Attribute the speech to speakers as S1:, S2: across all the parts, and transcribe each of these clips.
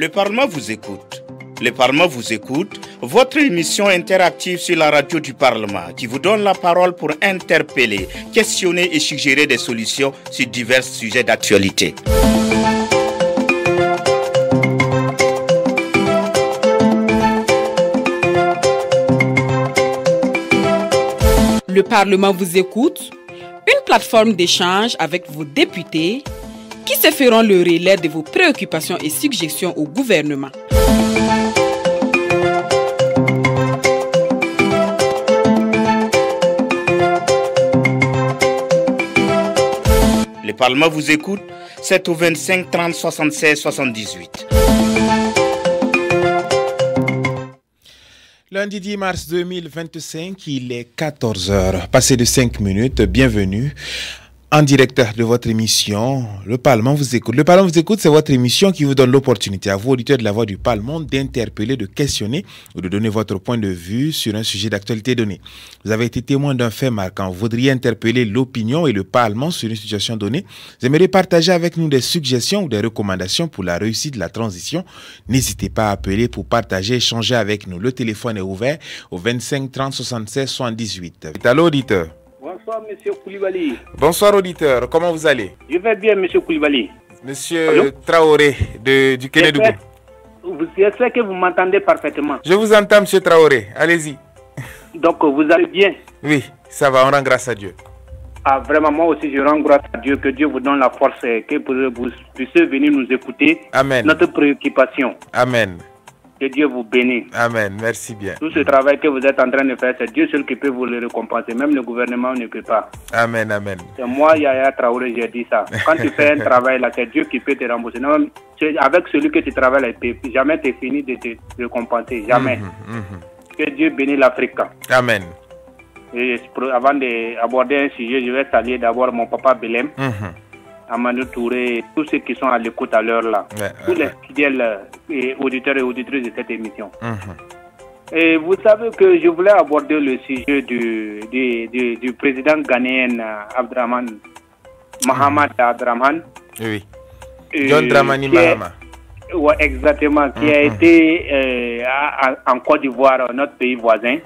S1: Le Parlement vous écoute. Le Parlement vous écoute, votre émission interactive sur la radio du Parlement qui vous donne la parole pour interpeller, questionner et suggérer des solutions sur divers sujets d'actualité.
S2: Le Parlement vous écoute, une plateforme d'échange avec vos députés qui se feront le relais de vos préoccupations et suggestions au gouvernement.
S1: Le Parlement vous écoute, c'est au 25 30 76 78.
S3: Lundi 10 mars 2025, il est 14h, passé de 5 minutes, bienvenue. En direct de votre émission, le Parlement vous écoute. Le Parlement vous écoute, c'est votre émission qui vous donne l'opportunité à vous, auditeurs de la Voix du Parlement, d'interpeller, de questionner ou de donner votre point de vue sur un sujet d'actualité donné. Vous avez été témoin d'un fait marquant. Vous voudriez interpeller l'opinion et le Parlement sur une situation donnée. Vous aimeriez partager avec nous des suggestions ou des recommandations pour la réussite de la transition. N'hésitez pas à appeler pour partager, échanger avec nous. Le téléphone est ouvert au 25 30 76 78. Allô, auditeur.
S4: Bonsoir, monsieur Koulibaly.
S3: Bonsoir, auditeur. Comment vous allez?
S4: Je vais bien, monsieur Koulibaly.
S3: Monsieur
S4: Allô?
S3: Traoré du Kénédougou.
S4: J'espère que vous m'entendez parfaitement.
S3: Je vous entends, monsieur Traoré. Allez-y.
S4: Donc, vous allez bien?
S3: Oui, ça va. On rend grâce à Dieu.
S4: Ah, vraiment, moi aussi, je rends grâce à Dieu. Que Dieu vous donne la force, que vous puissiez venir nous écouter.
S3: Amen.
S4: Notre préoccupation.
S3: Amen.
S4: Que Dieu vous bénisse.
S3: Amen. Merci bien.
S4: Tout ce travail que vous êtes en train de faire, c'est Dieu seul qui peut vous le récompenser. Même le gouvernement ne peut pas.
S3: Amen. Amen.
S4: C'est moi, Yaya Traoré, j'ai dit ça. Quand tu fais un travail là, c'est Dieu qui peut te rembourser. Non, avec celui que tu travailles là, il peut jamais te finir de te récompenser. Jamais. Que Dieu bénisse l'Afrique.
S3: Amen.
S4: Et avant d'aborder un sujet, je vais saluer d'abord mon papa Belém. Amadou Touré, tous ceux qui sont à l'écoute à l'heure là, tous les fidèles auditeurs et auditrices de cette émission. Et vous savez que je voulais aborder le sujet du président ghanéen Abdraman Mahamad Abdraman.
S3: Oui. John Dramani Mahama.
S4: Oui, exactement, qui a été en Côte d'Ivoire, notre pays voisin.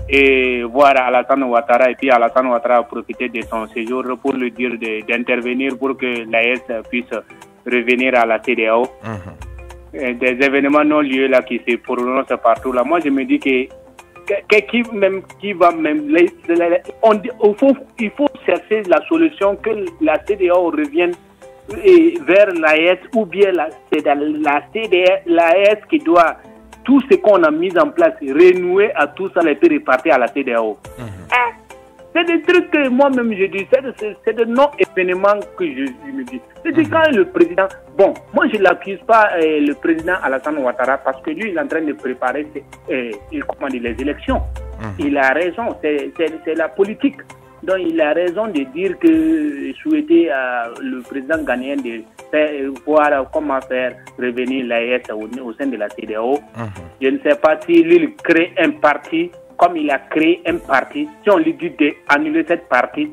S4: Et voir Alassane Ouattara, et puis Alassane Ouattara a profité de son séjour pour lui dire d'intervenir pour que l'AES puisse revenir à la CEDEAO. Des événements non lieux là qui se prononcent partout là. Moi je me dis que qui va même il faut chercher la solution que la CEDEAO revienne vers l'AES, ou bien c'est la CEDEAO, l'AES qui doit tout ce qu'on a mis en place, renouer à tout ça, les répartir à la CEDEAO. C'est des trucs que moi-même je dis, c'est des non-événements que je me dis. C'est quand le président, bon, moi je ne l'accuse pas le président Alassane Ouattara parce que lui il est en train de préparer les élections. Il a raison, c'est la politique. Donc il a raison de dire que souhaiter le président ghanéen de voir comment faire revenir l'AES au sein de la CEDEAO. Je ne sais pas s'il crée un parti, comme il a créé un parti, si on lui dit d'annuler cette partie,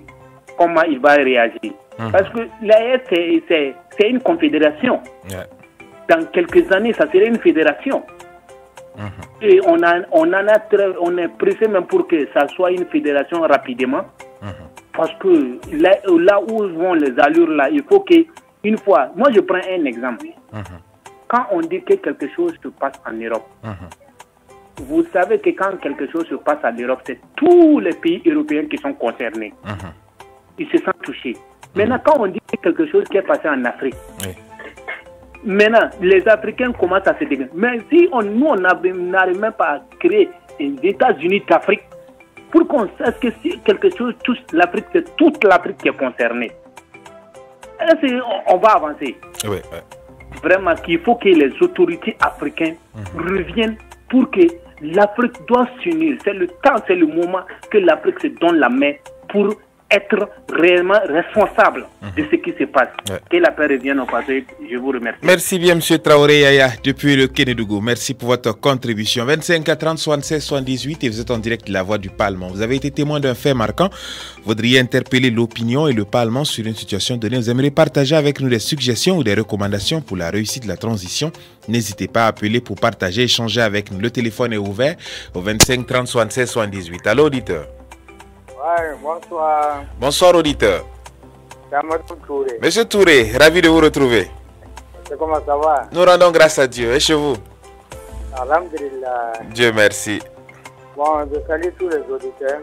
S4: comment il va réagir. Parce que l'AES c'est une confédération. Dans quelques années, ça serait une fédération. Et on est pressé même pour que ça soit une fédération rapidement. Parce que là où vont les allures là, il faut que une fois, moi je prends un exemple. Quand on dit que quelque chose se passe en Europe, vous savez que quand quelque chose se passe en Europe, c'est tous les pays européens qui sont concernés. Ils se sentent touchés. Maintenant, quand on dit quelque chose qui est passé en Afrique, maintenant, les Africains commencent à se dégager. Mais si nous, on n'arrive même pas à créer les États-Unis d'Afrique, pour qu'on sache que si quelque chose touche l'Afrique, c'est toute l'Afrique qui est concernée. On va avancer. Vraiment qu'il faut que les autorités africaines reviennent pour que l'Afrique doit s'unir. C'est le temps, c'est le moment que l'Afrique se donne la main pour être réellement responsable de ce qui se passe. Que la paix revienne au passé. Je vous remercie.
S3: Merci bien, M. Traoré Yaya, depuis le Kénédougou. Merci pour votre contribution. 25 à 30 76 78 et vous êtes en direct de la Voix du Parlement. Vous avez été témoin d'un fait marquant. Vous voudriez interpeller l'opinion et le Parlement sur une situation donnée. Vous aimeriez partager avec nous des suggestions ou des recommandations pour la réussite de la transition. N'hésitez pas à appeler pour partager, échanger avec nous. Le téléphone est ouvert au 25 30 76 78. Allô, auditeur.
S5: Ouais, bonsoir.
S3: Bonsoir, auditeur.
S5: C'est Amadou Touré.
S3: Monsieur Touré, ravi de vous retrouver.
S5: Comment ça va?
S3: Nous rendons grâce à Dieu. Et chez vous?
S5: Alhamdulillah.
S3: Dieu merci.
S5: Bon, je salue tous les auditeurs.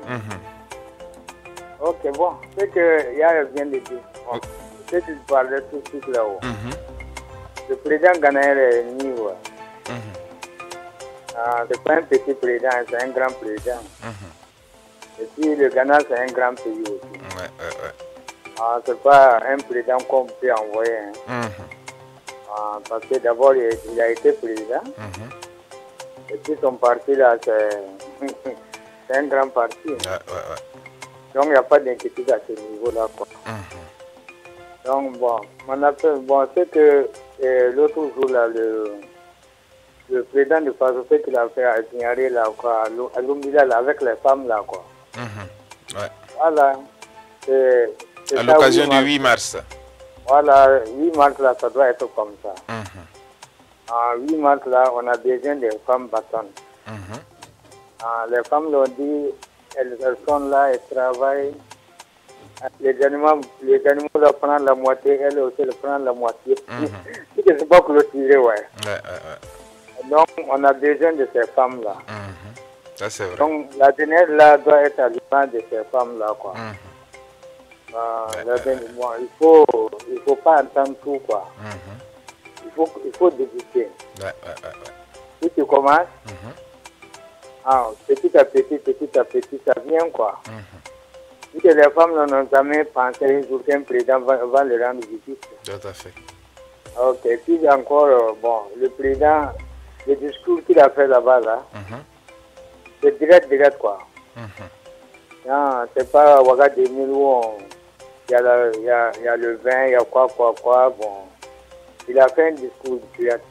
S5: Ok, bon, c'est que Yaya vient de dire. Bon, c'est qu'il parlait tout de suite là-haut. Le président ghanéen est niveau. C'est pas un petit président, c'est un grand président. Et puis le Ghana, c'est un grand pays aussi. C'est pas un président qu'on peut envoyer. Parce que d'abord, il a été président. Et puis son parti, là, c'est un grand parti. Donc, il n'y a pas d'inquiétude à ce niveau-là. Donc, bon, c'est que l'autre jour, là, le président de Faso, ce qu'il a fait à Signarer, là, quoi, à Lumbila, là, avec les femmes, là, quoi. Voilà.
S3: À l'occasion du 8 mars.
S5: Voilà, 8 mars, là, ça doit être comme ça. En 8 mars, là, on a besoin des femmes battantes. Les femmes l'ont dit, elles sont là, elles travaillent. Les animaux leur prennent la moitié, elles aussi leur prennent la moitié. Si je ne sais pas clôturer, Donc, on a besoin de ces femmes-là.
S3: Ça, c'est vrai.
S5: Donc, la jeunesse, là, doit être à l'image de ces femmes-là, quoi. Il faut pas entendre tout, quoi. Il faut débuter. Si tu commences, petit à petit, ça vient, quoi. Si les femmes n'ont jamais pensé qu'un président va le rendre visite.
S3: Tout à fait.
S5: Ok, puis encore, le président, le discours qu'il a fait là-bas, là, c'est direct, quoi. Non, c'est pas Ouagadougou où il y a le vin, il y a quoi, bon. Il a fait un discours direct.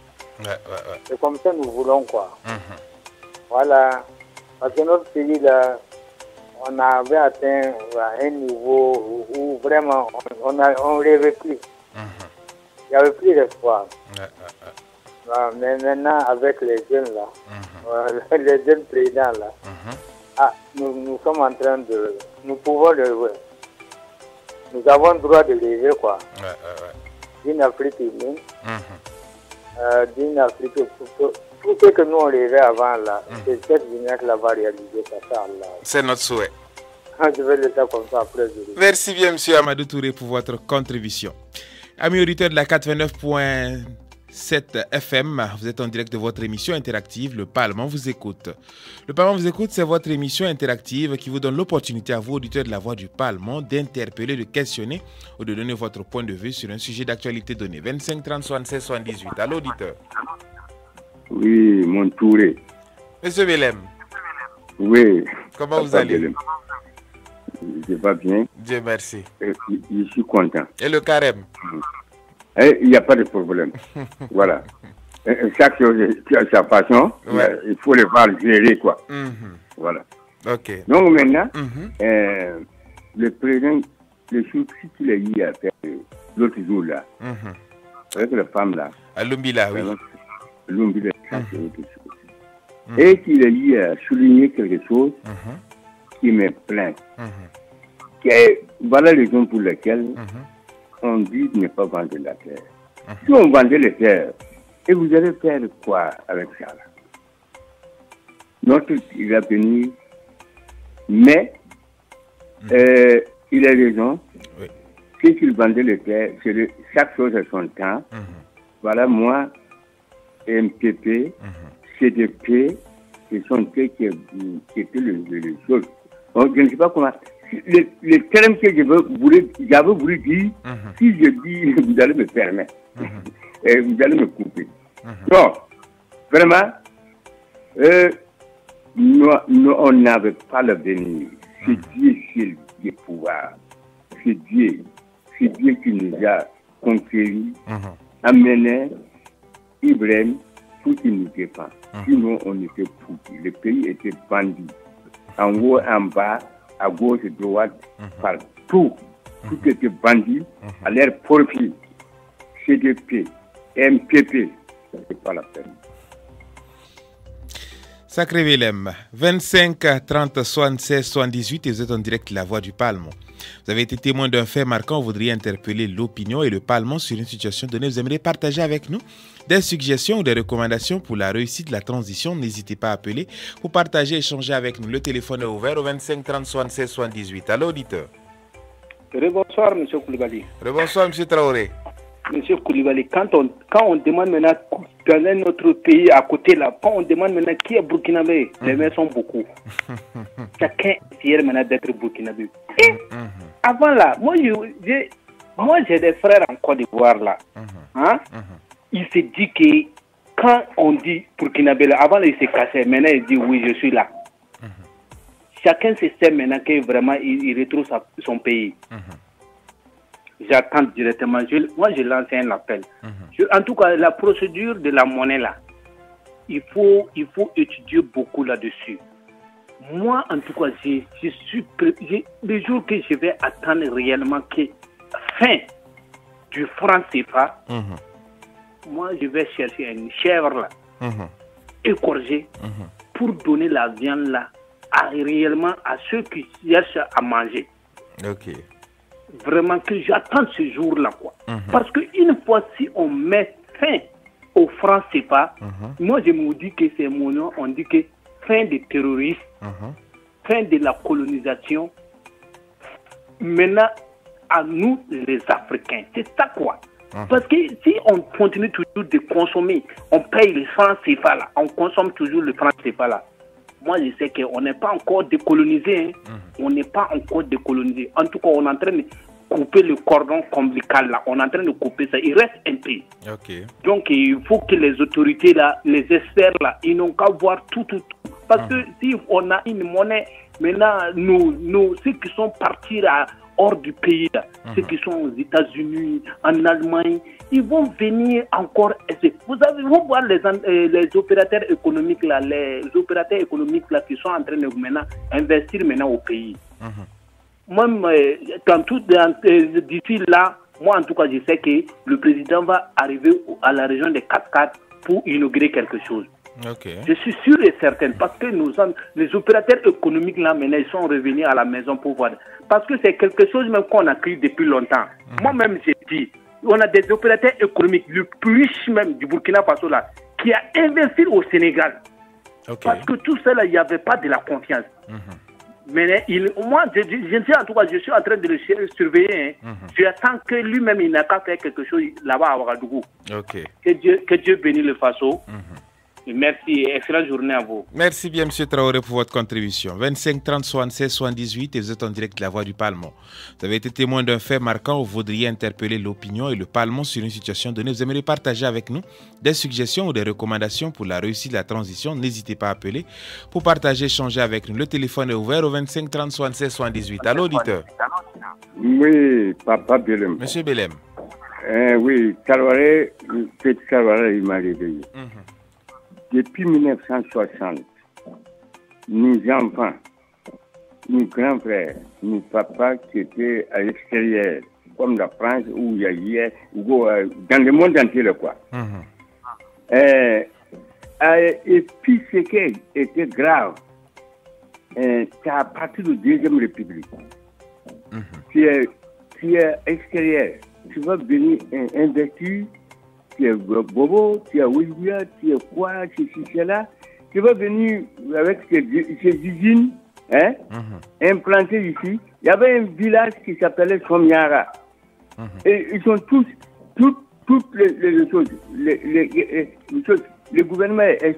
S5: C'est comme ça que nous voulons, quoi. Voilà. Parce que notre pays, là, on avait atteint un niveau où vraiment on ne rêvait plus. Il n'y avait plus d'espoir. Mais maintenant, avec les jeunes, là, les jeunes présidents, là, nous sommes en train de... Nous pouvons le... Nous avons le droit de rêver, quoi. D'une Afrique unie, d'une Afrique... Tout ce que nous on rêvait avant, là, c'est cette vignette là va réaliser ça, là.
S3: C'est notre souhait.
S5: Je vais le faire comme ça après.
S3: Merci bien, M. Amadou Touré, pour votre contribution. Amis auditeurs de la 89.7 FM, vous êtes en direct de votre émission interactive, Le Parlement vous écoute. Le Parlement vous écoute, c'est votre émission interactive qui vous donne l'opportunité à vous, auditeurs de la Voix du Parlement, d'interpeller, de questionner ou de donner votre point de vue sur un sujet d'actualité donné. 25 30 76 78. À l'auditeur.
S6: Oui, mon Touré.
S3: Monsieur Belem.
S6: Oui.
S3: Comment vous allez?
S6: Je vais bien.
S3: Dieu merci.
S6: Je suis content.
S3: Et le carême?
S6: Il n'y a pas de problème. Voilà. Chaque chose a sa passion. Il faut le voir gérer, quoi. Voilà.
S3: Ok.
S6: Donc maintenant, le président, le souci qu'il a eu à faire l'autre jour là, avec la femme là.
S3: À Lumbila, oui.
S6: Lumbila, et qu'il a eu à souligner quelque chose qui me plaint. Voilà les raisons pour lesquelles on dit de ne pas vendre la terre. Si on vendait les terres, et vous allez faire quoi avec ça là? Notre il va venir, mais il a raison. Si il vendait les terres, chaque chose a son temps. Voilà, moi, MPP, CDP, ce sont eux qui étaient les choses. Donc, je ne sais pas comment. Les termes que j'avais voulu dire, si je dis, vous allez me permettre. Et vous allez me couper. Donc, vraiment, nous, on n'avait pas l'avenir. C'est difficile de pouvoir. c'est Dieu qui nous a conquéris, amené Ibrahim pour qu'il nous défende. Sinon, on était foutus. Le pays était bandit. En haut, en bas, à gauche, à droite, partout. Tout était bandit, à l'air profit. CDP, MPP, c'est pas la peine.
S3: Sacré Willem, 25 30 76 78 et vous êtes en direct de la Voix du Parlement. Vous avez été témoin d'un fait marquant, vous voudriez interpeller l'opinion et le Parlement sur une situation donnée. Vous aimeriez partager avec nous des suggestions ou des recommandations pour la réussite de la transition. N'hésitez pas à appeler pour partager et échanger avec nous. Le téléphone est ouvert au 25 30 76 78. Allô, auditeur.
S7: Bonsoir, M. Koulibaly.
S3: Bonsoir, M. Traoré.
S7: Monsieur Koulibaly, quand on demande maintenant dans un autre pays à côté là, quand on demande maintenant qui est burkinabé, les mains sont beaucoup. Chacun est fier maintenant d'être burkinabé. Et avant là, moi j'ai des frères en Côte d'Ivoire là. Il s'est dit que quand on dit burkinabé là, avant là, il s'est cassé, maintenant il dit oui, je suis là. Chacun se sait maintenant que vraiment il retrouve son pays. J'attends directement. Moi, je lance un appel. En tout cas, la procédure de la monnaie là, il faut étudier beaucoup là-dessus. Moi, en tout cas, le jour que je vais attendre réellement que fin du franc CFA, moi, je vais chercher une chèvre là, égorgée, pour donner la viande là réellement à ceux qui cherchent à manger.
S3: Ok.
S7: Vraiment que j'attends ce jour-là, quoi. Parce qu'une fois, si on met fin au franc CFA, moi je me dis que c'est mon nom, on dit que fin des terroristes, fin de la colonisation, maintenant à nous les Africains. C'est ça, quoi. Parce que si on continue toujours de consommer, on paye le franc CFA là, on consomme toujours le franc CFA là. Moi, je sais qu'on n'est pas encore décolonisé. On n'est pas encore décolonisé. En tout cas, on est en train de couper le cordon ombilical là. On est en train de couper ça. Il reste un peu.
S3: Okay.
S7: Donc, il faut que les autorités là, les experts là, ils n'ont qu'à voir tout. Parce que si on a une monnaie, maintenant, nous ceux qui sont partis là, hors du pays, là, ceux qui sont aux États-Unis, en Allemagne, ils vont venir encore essayer. Vous allez voir les opérateurs économiques là, qui sont en train de maintenant investir maintenant au pays. Même d'ici là, moi en tout cas, je sais que le président va arriver à la région des Cascades pour inaugurer quelque chose.
S3: Okay.
S7: Je suis sûr et certain parce que les opérateurs économiques là maintenant ils sont revenus à la maison pour voir. Parce que c'est quelque chose même qu'on a créé depuis longtemps. Moi-même j'ai dit, on a des opérateurs économiques, le plus riche même du Burkina Faso là, qui a investi au Sénégal. Okay. Parce que tout ça là, il n'y avait pas de la confiance. Mais moi, je suis en tout cas, je suis en train de le surveiller. J'attends que lui-même il n'a qu'à faire quelque chose là-bas à Ouagadougou.
S3: Okay.
S7: Que Dieu bénisse le Faso. Merci et excellente journée à vous.
S3: Merci bien, M. Traoré, pour votre contribution. 25 30 76 78 et vous êtes en direct de la Voix du Parlement. Vous avez été témoin d'un fait marquant où vous voudriez interpeller l'opinion et le Parlement sur une situation donnée. Vous aimeriez partager avec nous des suggestions ou des recommandations pour la réussite de la transition. N'hésitez pas à appeler pour partager, échanger avec nous. Le téléphone est ouvert au 25 30 76 78. Allô, auditeur.
S6: Oui, Papa Belem.
S3: Monsieur Belem.
S6: Oui, Traoré, il m'a réveillé. Depuis 1960, nos enfants, nos grands frères, nos papas qui étaient à l'extérieur, comme la France ou ailleurs, dans le monde entier, quoi. Et puis, ce qui était grave, c'est à partir de la Deuxième République. Tu es extérieur, tu vas venir investir. Tu es Bobo, tu es Ouïghoua, tu es quoi, c'est là. Tu vas venir avec ces usines implantées ici. Il y avait un village qui s'appelait Somiara. Et ils sont toutes les choses. Le gouvernement est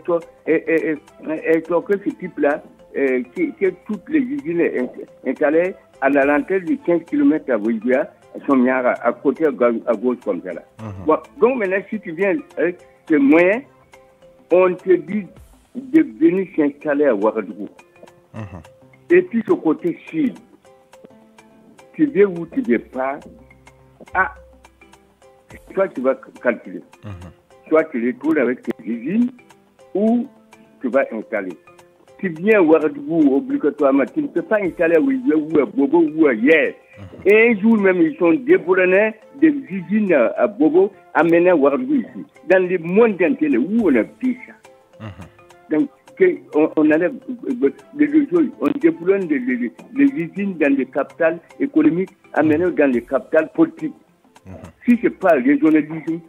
S6: stocké ce type-là, que toutes les usines installées à la lanterne de 15 km à Ouïghoua. Somiara, à côté, à gauche, comme ça là. Bon, donc maintenant, si tu viens avec ces moyens, on te dit de venir s'installer à Ouagadougou. Et puis, ce côté sud, tu veux ou tu ne veux pas, toi tu vas calculer. Soit tu retournes avec tes usines ou tu vas installer. Tu viens à Ouagadougou obligatoirement, tu ne peux pas installer à Bobo ou ailleurs. Et un jour même, ils sont déboulonnés des usines à Bobo, amenés à Ouagadougou ici. Dans le monde entier, où on a vu ça. Donc, on enlève on déboulonne les usines dans les capitales économiques, amenées dans les capitales politiques. Si ce n'est pas le régionalisme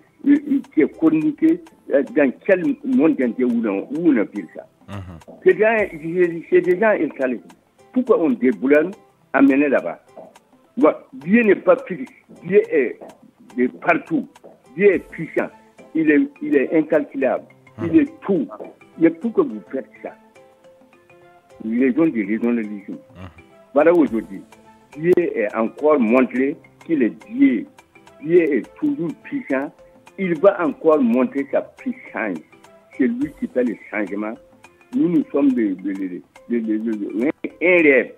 S6: qui est communiqué, dans quel monde entier où on a vu ça. C'est déjà installé. Pourquoi on déboulonne, amener là-bas? Dieu n'est pas fixe. Dieu est de partout. Dieu est puissant. Il est incalculable. Il est tout. Mais pourquoi vous faites ça? Les gens du régionalisme. Voilà aujourd'hui. Dieu est encore montré qu'il est Dieu. Dieu est toujours puissant. Il va encore montrer sa puissance. C'est lui qui fait le changement. Nous sommes un rêve.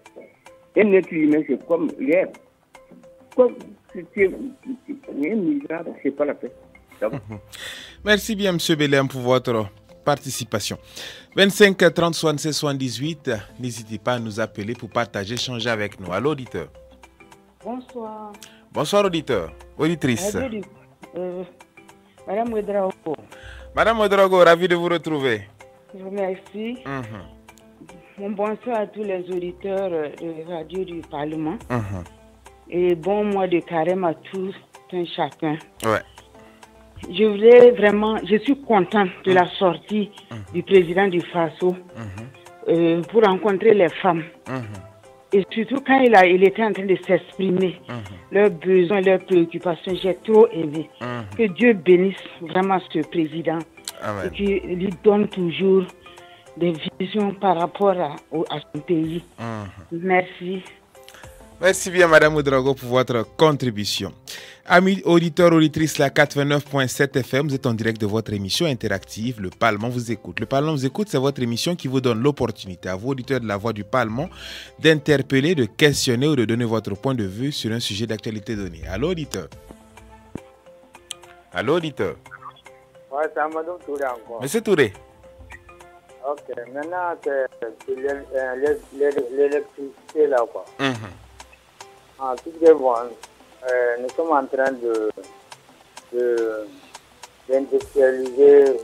S6: Un être humain, c'est comme rêve. C'est misérable, c'est pas la paix.
S3: Merci bien, M. Belem, pour votre participation. 25 30 76 78, n'hésitez pas à nous appeler pour partager, échanger avec nous. Allô, auditeur.
S8: Bonsoir.
S3: Bonsoir, auditeur. Auditrice.
S8: Madame Ouedraogo.
S3: Madame Ouedraogo, ravi de vous retrouver.
S8: Je vous remercie. Mon bonsoir à tous les auditeurs de Radio du Parlement. Et bon mois de carême à tous, un chacun.
S3: Ouais.
S8: Je suis content de la sortie du président du FASO pour rencontrer les femmes. Et surtout quand il était en train de s'exprimer, leurs besoins, leurs préoccupations, j'ai trop aimé. Que Dieu bénisse vraiment ce président.
S3: Amen.
S8: Et qu'il lui donne toujours des visions par rapport à son pays. Merci.
S3: Merci bien, Madame Ouedraogo, pour votre contribution. Amis auditeurs, auditrices, la 89.7 FM, vous êtes en direct de votre émission interactive, Le Parlement vous écoute. Le Parlement vous écoute, c'est votre émission qui vous donne l'opportunité, à vous, auditeurs de la Voix du Parlement, d'interpeller, de questionner ou de donner votre point de vue sur un sujet d'actualité donné. Allô, auditeur. Allô, auditeur.
S5: Ouais, c'est Amadou Touré encore.
S3: Monsieur Touré.
S5: Ok, maintenant, c'est l'électricité là, quoi. Tout est bon. Nous sommes en train d'industrialiser,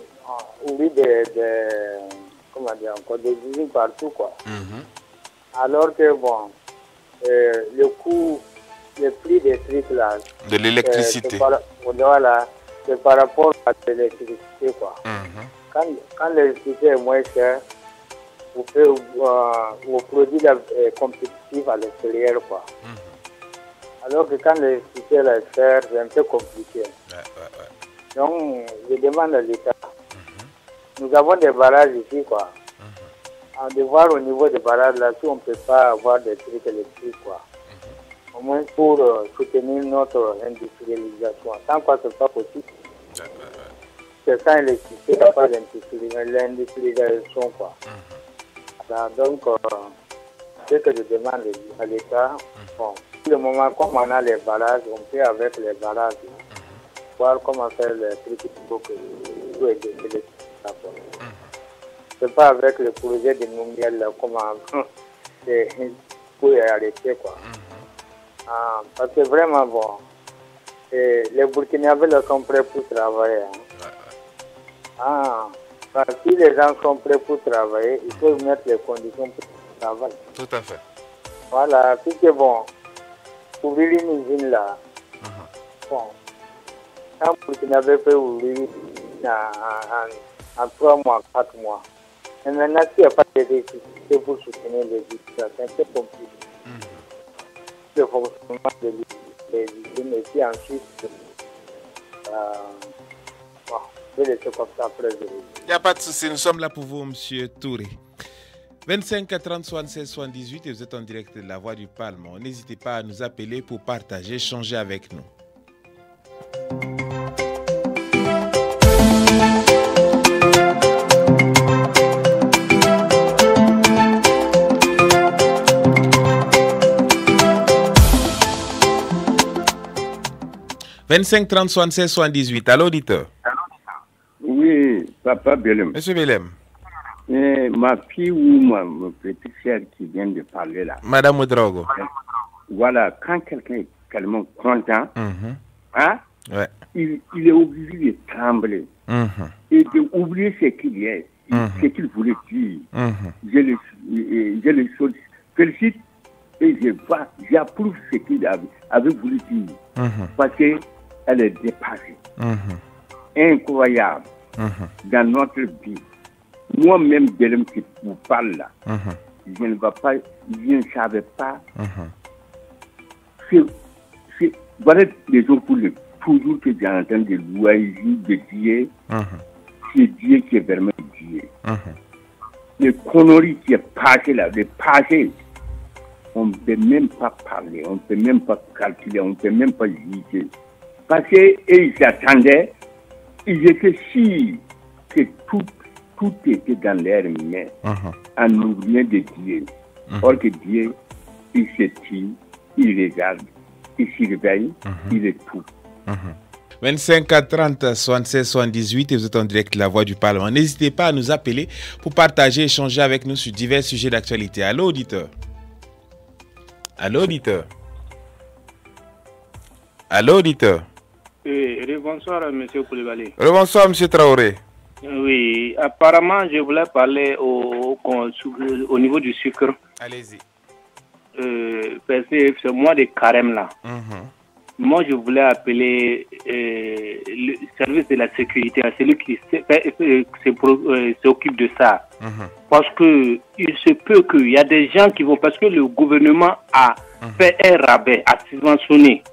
S5: des usines partout, quoi. Alors que, bon, le coût, le prix des trucs là.
S3: De l'électricité.
S5: Voilà, c'est par rapport à l'électricité, quoi. Quand l'électricité est moins chère, vos produits sont compétitifs à l'extérieur, quoi. Alors que quand l'électricité est chère, c'est un peu compliqué. Donc, je demande à l'État. Nous avons des barrages ici, quoi. De voir au niveau des barrages, là, si on ne peut pas avoir des trucs électriques, quoi. Au moins pour soutenir notre industrialisation. Tant que ce n'est pas possible. C'est sans électricité, il n'y a pas d'industrialisation, quoi. Donc, ce que je demande à l'État, bon, pour le moment, comme on a les barrages, on peut avec les barrages voir comment faire les trucs pour aider les c'est pas avec le projet de Noumiel, comment c'est pour arrêter, quoi. Parce que vraiment, bon, les Burkinabés sont prêts pour travailler. Si les gens sont prêts pour travailler, il faut mettre les conditions pour travailler.
S3: Tout à fait.
S5: Voilà, puis c'est bon. Ouvrir une usine là. Bon. Quand Burkinabé peut ouvrir en 3 mois, 4 mois. Et maintenant, s'il n'y a pas d'électricité pour soutenir les usines, c'est un peu compliqué. Le fonctionnement des usines, et puis ensuite, je vais laisser comme ça après.
S3: Il n'y a pas de souci, nous sommes là pour vous, M. Touré. 25 30 76 78 et vous êtes en direct de la Voix du Parlement. N'hésitez pas à nous appeler pour partager, échanger avec nous. 25 30 76 78. Allô, auditeur.
S6: Oui, papa Belem.
S3: Monsieur Belem.
S6: Ma fille ou ma petite sœur qui vient de parler là.
S3: Madame Ouedraogo.
S6: Voilà, quand quelqu'un est tellement content, hein,
S3: ouais.
S6: il est obligé de trembler et d'oublier ce qu'il est, ce qu'il voulait dire. Je le félicite et j'approuve ce qu'il avait voulu dire. Parce qu'elle est dépassée. Incroyable. Dans notre vie. Moi-même, Belem, qui vous parle là, je ne savais pas. Voilà les jours pour toujours que j'entends des louages de Dieu. C'est Dieu qui est vraiment Dieu. Les conneries qui est passé là, les passés, on ne peut même pas parler, on ne peut même pas calculer, on ne peut même pas juger. Parce qu'ils attendaient, ils étaient sûrs que tout était dans l'air humain, en oubliant de Dieu. Or que Dieu, il se tue, il regarde, il surveille, il est tout.
S3: 25 à 30 76 78 et vous êtes en direct La Voix du Parlement. N'hésitez pas à nous appeler pour partager, échanger avec nous sur divers sujets d'actualité. Allô, auditeur. Allô, auditeur. Allô, auditeur.
S4: Bonsoir, M. Koulibaly.
S3: Bonsoir, M. Traoré.
S4: Oui, apparemment, je voulais parler au niveau du sucre.
S3: Allez-y.
S4: Parce que ce mois de carême là, moi je voulais appeler le service de la sécurité, à celui qui s'occupe de ça. Parce que il se peut qu'il y a des gens qui vont, parce que le gouvernement a fait un rabais, a subventionné.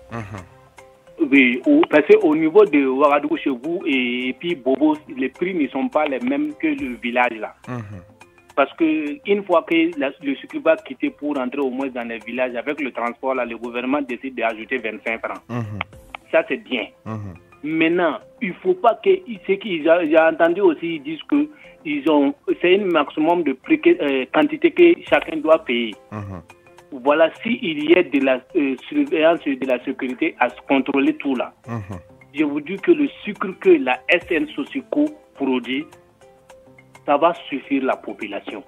S4: Oui, parce qu'au niveau de Ouagadougou, chez vous et puis Bobo, les prix ne sont pas les mêmes que le village là. Parce qu'une fois que le sucre va quitter pour entrer au moins dans les villages, avec le transport là, le gouvernement décide d'ajouter 25 francs. Ça c'est bien. Maintenant, il ne faut pas que j'ai entendu aussi, ils disent que c'est un maximum de prix, quantité que chacun doit payer. Voilà, s'il y a de la surveillance et de la sécurité à se contrôler tout là, je vous dis que le sucre que la SN Sosico produit, ça va suffire la population.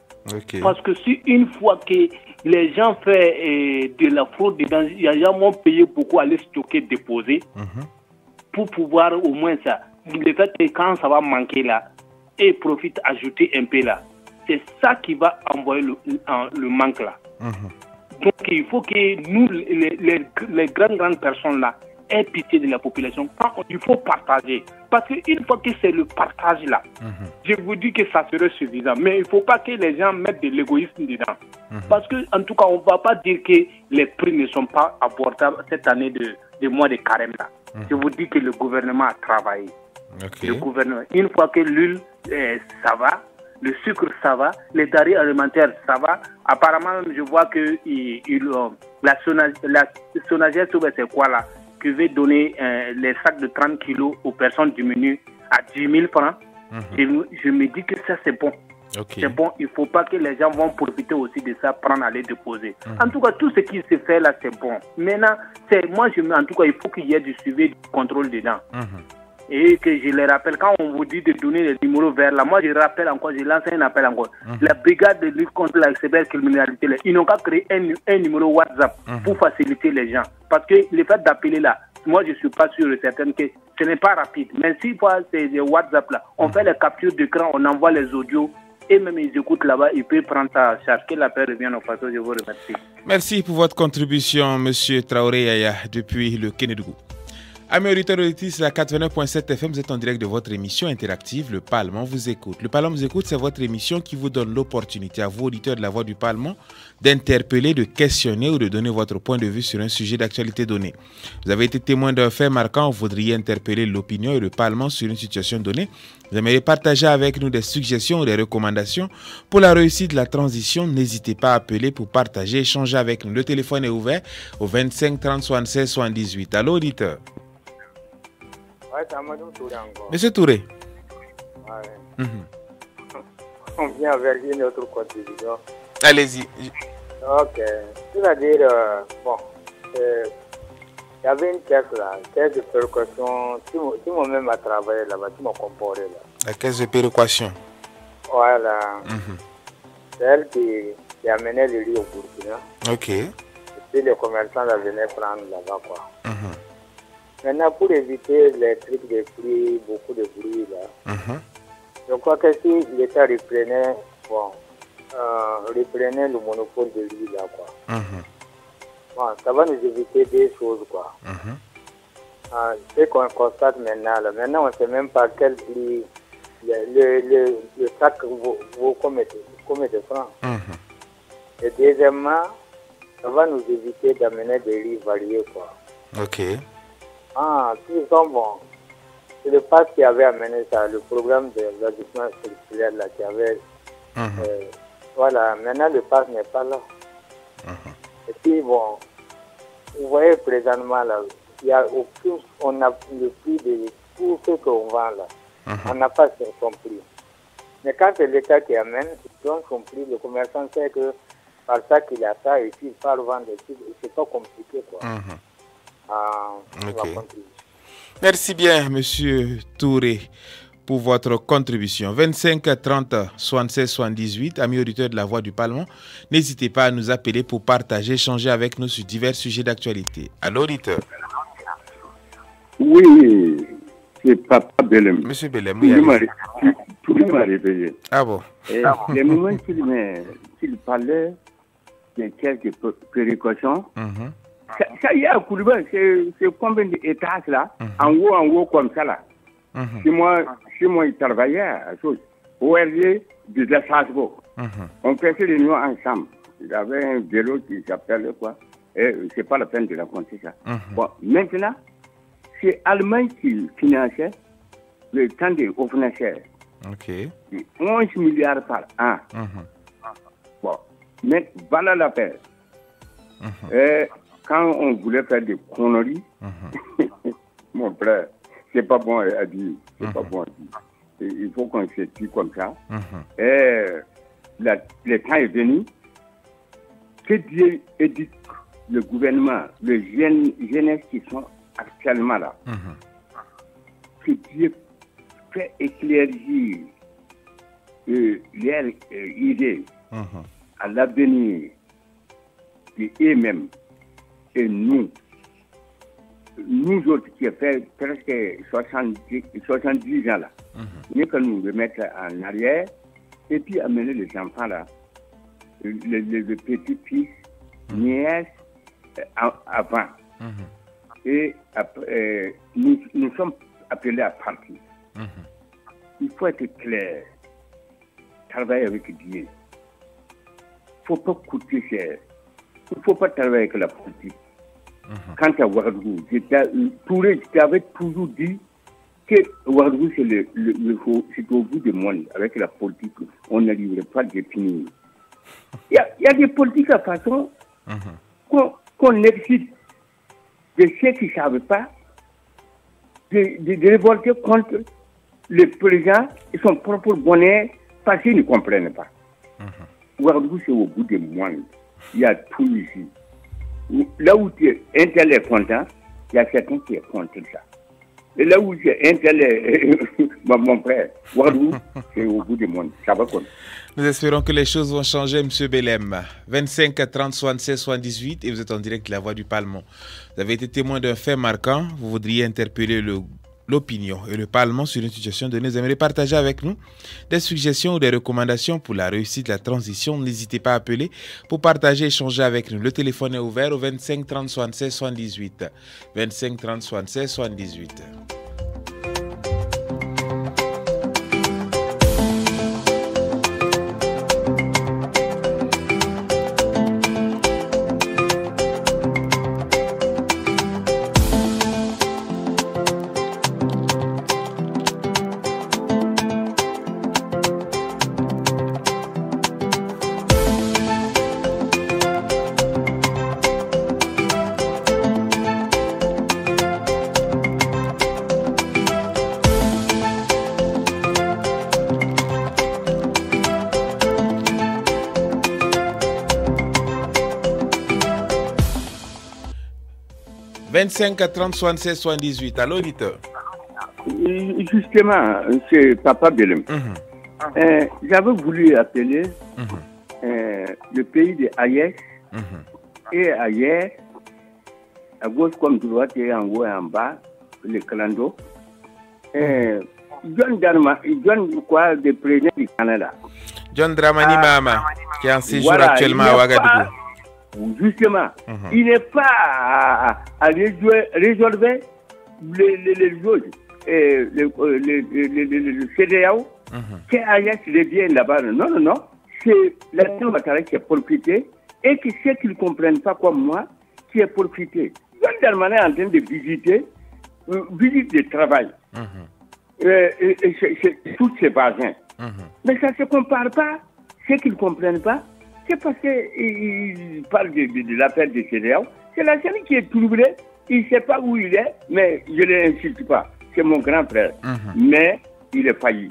S4: Parce que si une fois que les gens font de la fraude dedans, il y a des gens qui vont payer beaucoup, aller stocker, déposer, pour pouvoir au moins ça. Le fait que quand ça va manquer là, et profite ajouter un peu là, c'est ça qui va envoyer le manque là. Donc il faut que nous, les grandes personnes là, aient pitié de la population. Il faut partager. Parce qu'une fois que c'est le partage là, je vous dis que ça serait suffisant. Mais il ne faut pas que les gens mettent de l'égoïsme dedans. Parce qu'en tout cas, on ne va pas dire que les prix ne sont pas abordables cette année de mois de carême là. Je vous dis que le gouvernement a travaillé. Le gouvernement, une fois que l'huile, ça va, le sucre, ça va, les denrées alimentaires, ça va. Apparemment, je vois que la Sonagère, c'est quoi là, qui veut donner les sacs de 30 kilos aux personnes diminuées à 10 000 francs. Je me dis que ça, c'est bon. C'est bon, il ne faut pas que les gens vont profiter aussi de ça, prendre à les déposer. En tout cas, tout ce qui se fait là, c'est bon. Maintenant, en tout cas, il faut qu'il y ait du suivi, du contrôle dedans. Et que je les rappelle, quand on vous dit de donner les numéros verts là, moi je rappelle encore, je lance un appel encore. La brigade de lutte contre la cybercriminalité, ils n'ont qu'à créer un numéro WhatsApp pour faciliter les gens. Parce que le fait d'appeler là, moi je ne suis pas sûr et certain que ce n'est pas rapide. Mais si c'est des WhatsApp là, on fait les captures d'écran, on envoie les audios et même ils écoutent là-bas, ils peuvent prendre ça à charge. Que l'appel revienne au façon, je vous remercie.
S3: Merci pour votre contribution, M. Traoré Yaya, depuis le Kénédougou. Amis auditeurs auditrices, la 89.7 FM, vous êtes en direct de votre émission interactive, Le Parlement vous écoute. Le Parlement vous écoute, c'est votre émission qui vous donne l'opportunité à vous, auditeurs de la Voix du Parlement, d'interpeller, de questionner ou de donner votre point de vue sur un sujet d'actualité donné. Vous avez été témoin d'un fait marquant, vous voudriez interpeller l'opinion et le Parlement sur une situation donnée. Vous aimeriez partager avec nous des suggestions ou des recommandations pour la réussite de la transition. N'hésitez pas à appeler pour partager, échanger avec nous. Le téléphone est ouvert au 25 30 76 78. Allô, auditeur. Monsieur Touré.
S5: On vient avec une autre contribution.
S3: Allez-y.
S5: Ok. C'est-à-dire, Il y avait une caisse là, caisse de péréquation. Tu m'as même travaillé là-bas, tu m'as comporé là.
S3: La caisse de péréquation.
S5: Voilà. C'est elle qui amenait le riz au Burkina.
S3: Ok.
S5: Et puis les commerçants la venaient prendre là-bas, quoi. Maintenant, pour éviter les trucs de prix, beaucoup de bruit là, je crois que si l'État reprenait le monopole de riz là, quoi. Bon, ça va nous éviter des choses, quoi. Ce qu'on constate maintenant, là, maintenant on ne sait même pas quel prix le sac vaut combien de francs. Et deuxièmement, ça va nous éviter d'amener des riz variés, quoi.
S3: Ok.
S5: Puis bon, c'est le PAS qui avait amené ça, le programme de l'addition structurelle là, qui avait... voilà, maintenant le PAS n'est pas là. Et puis bon, vous voyez présentement là, il y a aucun, on a le prix de tout ce qu'on vend là. On n'a pas son prix. Mais quand c'est l'État qui amène, il donne son prix, le commerçant sait que par ça qu'il a ça et puis il part vendre des trucs, c'est pas compliqué, quoi.
S3: Okay. Merci bien, Monsieur Touré, pour votre contribution. 25 30 76 78, amis auditeurs de la Voix du Parlement, n'hésitez pas à nous appeler pour partager, échanger avec nous sur divers sujets d'actualité. Allô, auditeur.
S6: Oui, c'est Papa Belem.
S3: Monsieur Belem,
S6: tout le monde m'a réveillé.
S3: Ah bon?
S6: Les moments qu'il parlait de quelques précautions, ça y est, à Kouliba, c'est combien d'étages là, en haut comme ça là. Si moi, il travaillait à chose, ORG de Strasbourg. On faisait les réunions ensemble. Il y avait un vélo qui s'appelle quoi, et c'est pas la peine de raconter ça. Bon, maintenant, c'est l'Allemagne qui finançait le temps de haut financiers. 11 milliards par an. Bon, mais voilà la paix. Quand on voulait faire des conneries, mon frère, c'est pas bon à dire. C'est pas bon à dire. Il faut qu'on se tue comme ça. Et le temps est venu que Dieu éduque le gouvernement, les jeunesses qui sont actuellement là. Que Dieu fait éclaircir leurs idées à l'avenir de eux-mêmes. Et nous autres qui avons fait presque 70 ans là, nous que nous remettre en arrière et puis amener les enfants là, les petits-fils, nièces avant. Et après, nous sommes appelés à partir. Il faut être clair, travailler avec Dieu. Il ne faut pas coûter cher. Il ne faut pas travailler avec la politique. Quant à Ouagadougou, je t'avais toujours dit que Ouagadougou, c'est au bout du monde. Avec la politique, on n'arriverait pas à définir. Il y a des politiques à façon qu'on excite de ceux qui ne savent pas de révolter contre le président et son propre bonheur parce qu'ils ne comprennent pas. Ouagadougou, c'est au bout du monde. Il y a tout ici. Là où un tel est content, il y a quelqu'un qui est contre ça. Et là où un tel est, mon frère, Ouagadougou, c'est au bout du monde. Ça va comme.
S3: Nous espérons que les choses vont changer, M. Belem. 25 30 76 78 et vous êtes en direct de la Voix du Parlement. Vous avez été témoin d'un fait marquant. Vous voudriez interpeller l'opinion et le Parlement sur une situation donnée. Vous aimeriez partager avec nous des suggestions ou des recommandations pour la réussite de la transition. N'hésitez pas à appeler pour partager, échanger avec nous. Le téléphone est ouvert au 25 30 76 78. 25 30 76 78. 25 30 76 78. Allô, auditeur.
S6: Justement, c'est Papa Belém. J'avais voulu appeler le pays de Aïe et Aïe, à gauche comme droite et en haut et en bas, le Kalando. John quoi, le président du Canada.
S3: John Dramani Mahama, qui est en séjour actuellement à Ouagadougou.
S6: Justement, il n'est pas à résolver les choses. Le CDAO, c'est Aïe qui revient là-bas. Non. C'est l'Assane Ouattara qui est profité et qui sait qu'ils ne comprennent pas comme moi, qui est profité. John Dramani est en train de visite de travail. Tous ces voisins. Mais ça ne se compare pas. Ce qu'ils ne comprennent pas, c'est parce qu'ils parlent de l'affaire de CEDEAO. C'est la scène qui est troublée. Il ne sait pas où il est, mais je ne l'insulte pas. C'est mon grand frère. Mais il est failli.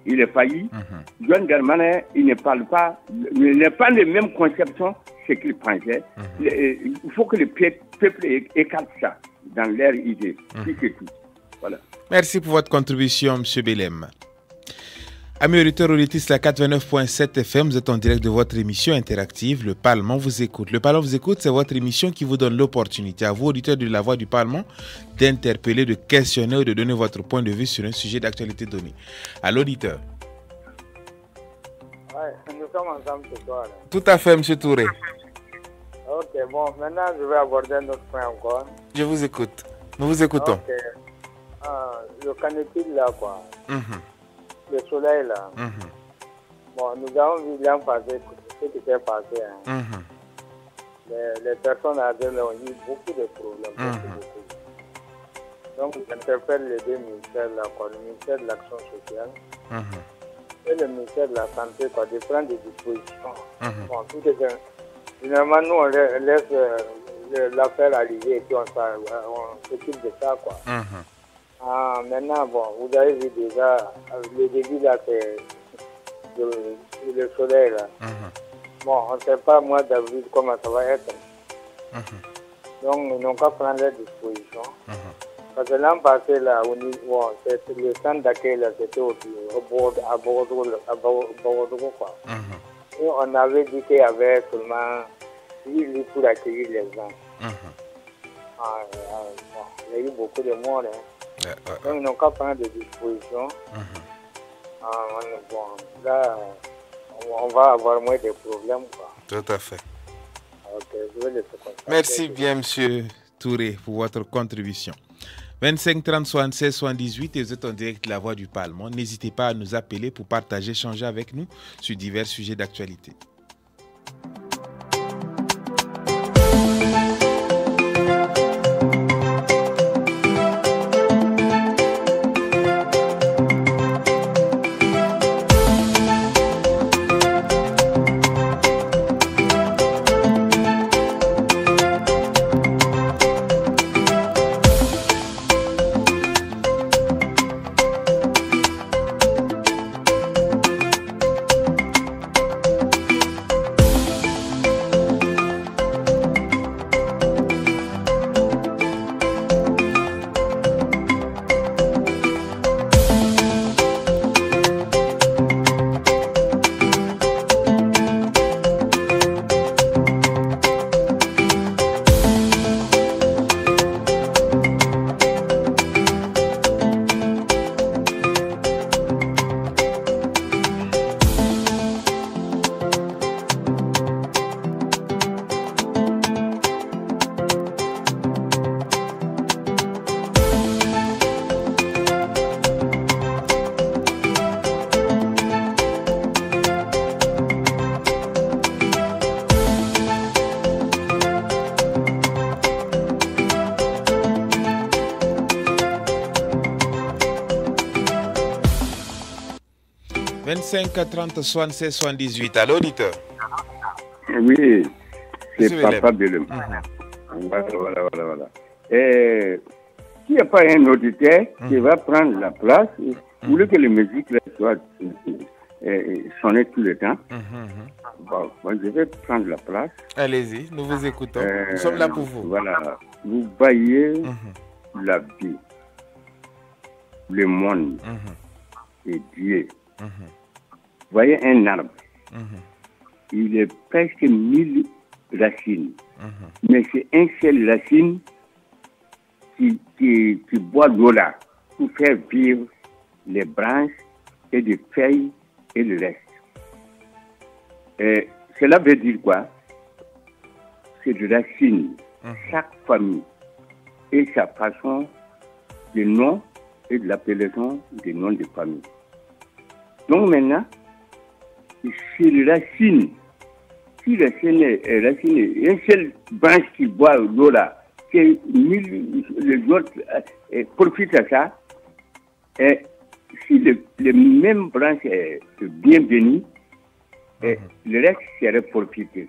S6: John Dramani, il ne parle pas, il n'a pas les mêmes conceptions, ce qu'il pensait. Il faut que le peuple écarte ça dans leur idée. C'est tout. Voilà.
S3: Merci pour votre contribution, M. Belém. Amis auditeurs, auditrices, la 89.7 FM, vous êtes en direct de votre émission interactive, Le Parlement vous écoute. Le Parlement vous écoute, c'est votre émission qui vous donne l'opportunité à vous, auditeurs de la Voix du Parlement, d'interpeller, de questionner ou de donner votre point de vue sur un sujet d'actualité donné. À l'auditeur.
S5: Oui, nous sommes ensemble ce soir.
S3: Tout à fait, M. Touré.
S5: Ok, bon, maintenant je vais aborder un autre point encore.
S3: Je vous écoute. Nous vous écoutons.
S5: Ok. Le canicule là, quoi. Le soleil là. Bon, nous avons vu l'an passé ce qui s'est passé. Les personnes âgées ont eu beaucoup de problèmes. Donc, j'interpelle les deux ministères là, quoi, le ministère de l'Action sociale et le ministère de la Santé, quoi, de prendre des dispositions. Bon, tout est bien. Finalement, nous, on laisse l'affaire arriver et puis on s'occupe de ça, quoi. Maintenant, bon, vous avez vu déjà, le début là, c'est le soleil là. Bon, on ne sait pas, moi, d'avril, comment ça va être. Donc, ils n'ont qu'à prendre les dispositions. Parce que l'an passé, là, le centre d'accueil, là, c'était à Bordeaux, quoi. Et on avait dit qu'il y avait seulement 8 lits pour accueillir les gens. Il y a eu beaucoup de morts, Donc, ils n'ont qu'à prendre des dispositions. Là, on va avoir moins de problèmes, quoi.
S3: Tout à fait.
S5: Ok, je vais laisser comme ça.
S3: Merci bien, M. Touré, pour votre contribution. 25 30 76 78 et vous êtes en direct de la Voix du Parlement. N'hésitez pas à nous appeler pour partager, échanger avec nous sur divers sujets d'actualité. « 25 30 76 78. À l'auditeur.
S6: Oui, c'est Papa Belém. Voilà. Et s'il n'y a pas un auditeur qui va prendre la place, vous voulez que les musiques soient sonner tout le temps. Bon, je vais prendre la place.
S3: Allez-y, nous vous écoutons. Nous sommes là pour vous.
S6: Voilà. Vous voyez la vie, le monde et Dieu. Vous voyez un arbre. Il est presque 1000 racines. Mais c'est un seul racine qui boit l'eau là pour faire vivre les branches et les feuilles et le reste. Et cela veut dire quoi? C'est de racines. Chaque famille et sa façon de nom et de l'appellation des noms de famille. Donc maintenant, c'est les racines. Si la racine est une seule branche qui boit l'eau là, que les autres profitent à ça, et si les mêmes branches est bien bénies, le reste serait profité.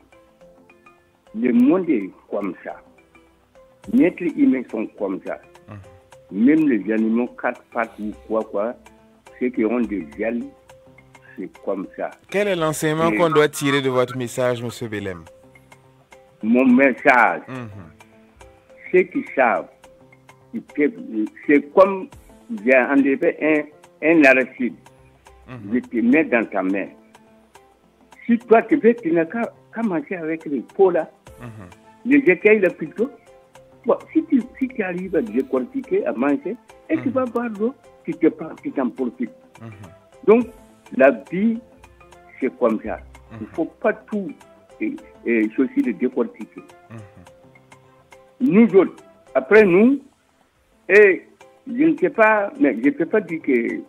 S6: Le monde est comme ça. Les êtres humains sont comme ça. Même les animaux quatre pattes ou quoi, ceux qui ont des ailes, c'est comme ça.
S3: Quel est l'enseignement qu'on doit tirer de votre message, M. Belem?
S6: Mon message, ceux qui savent, c'est comme j'ai enlevé un arachide, je te mets dans ta main. Si toi tu veux, tu n'as qu'à manger avec les peaux là, les écailles là plutôt. Bon, si tu arrives à décortiquer, à manger, et tu vas boire l'eau, tu t'en profites. Donc, la vie, c'est comme ça. Il ne faut pas tout choisir de décortiquer. Nous autres, après nous, et je ne sais pas, mais je ne peux pas dire que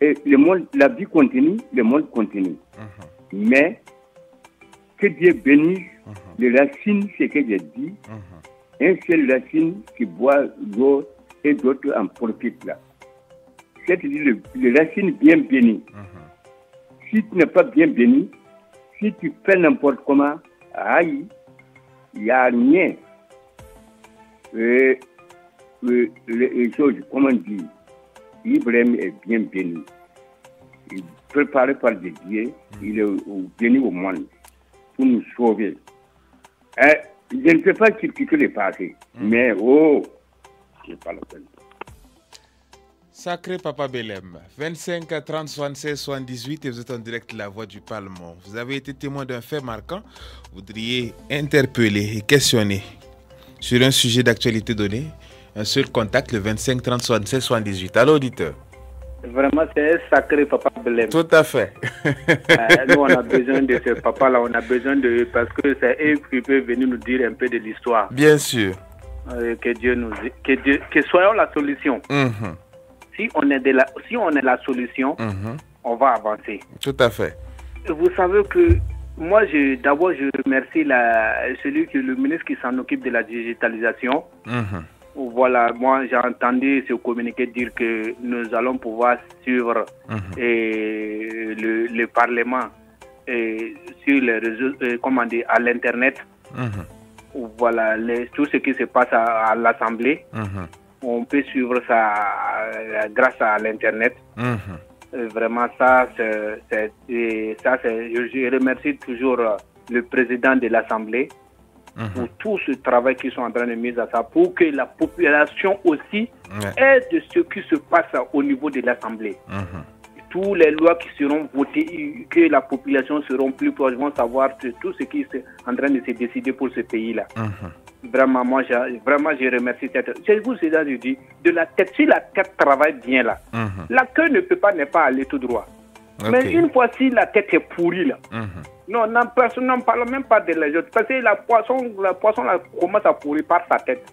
S6: le monde, la vie continue, le monde continue. Mais que Dieu bénisse les racines, c'est ce que j'ai dit. Un seul racine qui boit l'eau et d'autres en profitent là. C'est-à-dire les racines bien bénies. Si tu n'es pas bien béni, si tu fais n'importe comment, aïe, il n'y a rien. Les choses, comme on dit, Ibrahim est bien béni. Il est préparé par Dieu, il est béni au monde pour nous sauver. Je ne peux pas critiquer le passé, mais c'est pas la peine.
S3: Sacré Papa Belem, 25 30 76 78 et vous êtes en direct de la Voix du Parlement. Vous avez été témoin d'un fait marquant. Vous voudriez interpeller et questionner sur un sujet d'actualité donné. Un seul contact, le 25 30 76 78. Allô, auditeur.
S7: Vraiment, c'est un sacré Papa Belem.
S3: Tout à fait.
S7: Nous, on a besoin de ce papa-là, on a besoin de eux parce que c'est eux qui peuvent venir nous dire un peu de l'histoire.
S3: Bien sûr.
S7: Que soyons la solution. Si on est la solution, on va avancer.
S3: Tout à fait.
S7: Vous savez que moi, d'abord, je remercie le ministre qui s'en occupe de la digitalisation. Voilà, moi, j'ai entendu ce communiqué dire que nous allons pouvoir suivre le Parlement sur les réseaux, à l'Internet. Voilà, tout ce qui se passe à l'Assemblée. On peut suivre ça grâce à l'Internet. Vraiment, je remercie toujours le président de l'Assemblée pour tout ce travail qu'ils sont en train de mettre à ça, pour que la population aussi ait de ce qui se passe au niveau de l'Assemblée. Toutes les lois qui seront votées, que la population seront plus proches, vont savoir tout ce qui est en train de se décider pour ce pays-là. Vraiment, moi, je remercie cette. C'est vous, c'est ça, je dis, de la tête, si la tête travaille bien là, la queue n'est pas aller tout droit. Mais une fois si la tête est pourrie là, non, personne n'en parle même pas de les autres. Parce que la poisson là, commence à pourrir par sa tête.